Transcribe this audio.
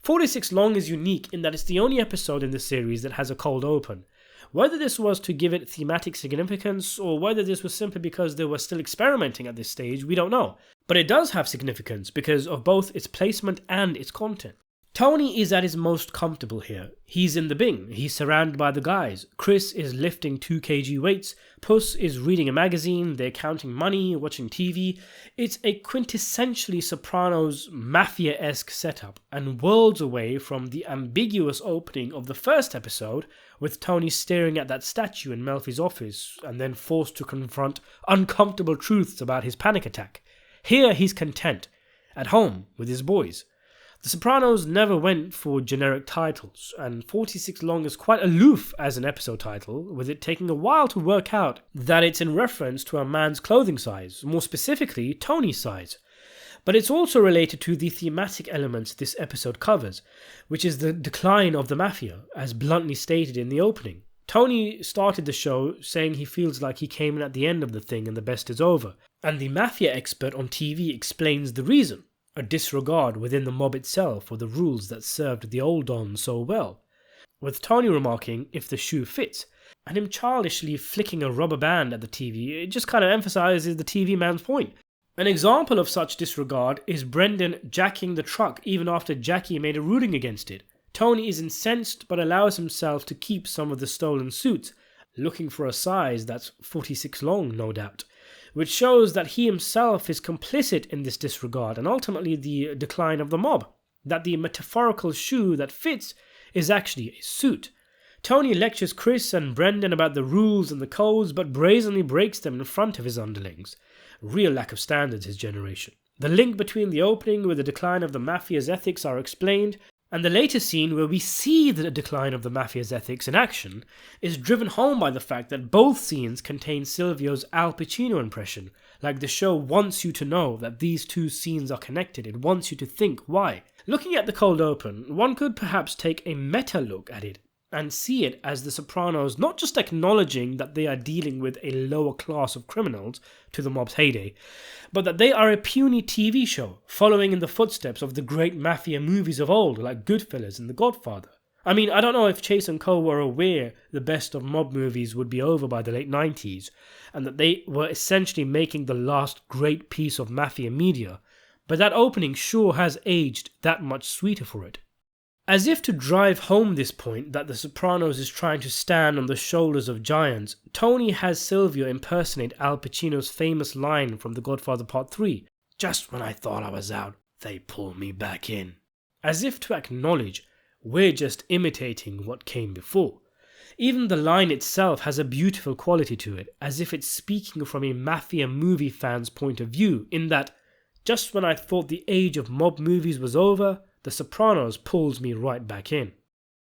"46 Long is unique in that it's the only episode in the series that has a cold open. Whether this was to give it thematic significance, or whether this was simply because they were still experimenting at this stage, we don't know. But it does have significance because of both its placement and its content. Tony is at his most comfortable here. He's in the Bing, he's surrounded by the guys. Chris is lifting 2 kg weights, Puss is reading a magazine, they're counting money, watching TV. It's a quintessentially Sopranos mafia-esque setup, and worlds away from the ambiguous opening of the first episode, with Tony staring at that statue in Melfi's office and then forced to confront uncomfortable truths about his panic attack. Here he's content, at home with his boys. The Sopranos never went for generic titles, and 46 Long is quite aloof as an episode title, with it taking a while to work out that it's in reference to a man's clothing size, more specifically Tony's size. But it's also related to the thematic elements this episode covers, which is the decline of the mafia, as bluntly stated in the opening. Tony started the show saying he feels like he came in at the end of the thing and the best is over, and the mafia expert on TV explains the reason. A disregard within the mob itself for the rules that served the old Don so well, with Tony remarking if the shoe fits, and him childishly flicking a rubber band at the TV. It just kind of emphasizes the TV man's point. An example of such disregard is Brendan jacking the truck even after Jackie made a ruling against it. Tony is incensed but allows himself to keep some of the stolen suits, looking for a size that's 46 long, no doubt, which shows that he himself is complicit in this disregard and ultimately the decline of the mob, that the metaphorical shoe that fits is actually a suit. Tony lectures Chris and Brendan about the rules and the codes, but brazenly breaks them in front of his underlings. Real lack of standards, his generation. The link between the opening with the decline of the mafia's ethics are explained, and the later scene where we see the decline of the mafia's ethics in action is driven home by the fact that both scenes contain Silvio's Al Pacino impression. Like the show wants you to know that these two scenes are connected, it wants you to think why. Looking at the cold open, one could perhaps take a meta look at it and see it as the Sopranos not just acknowledging that they are dealing with a lower class of criminals to the mob's heyday, but that they are a puny TV show following in the footsteps of the great mafia movies of old like Goodfellas and The Godfather. I mean, I don't know if Chase and Co were aware the best of mob movies would be over by the late 90s and that they were essentially making the last great piece of mafia media, but that opening sure has aged that much sweeter for it. As if to drive home this point that The Sopranos is trying to stand on the shoulders of giants, Tony has Silvio impersonate Al Pacino's famous line from The Godfather Part 3, "Just when I thought I was out, they pulled me back in." As if to acknowledge we're just imitating what came before. Even the line itself has a beautiful quality to it, as if it's speaking from a mafia movie fan's point of view, in that, just when I thought the age of mob movies was over, The Sopranos pulls me right back in.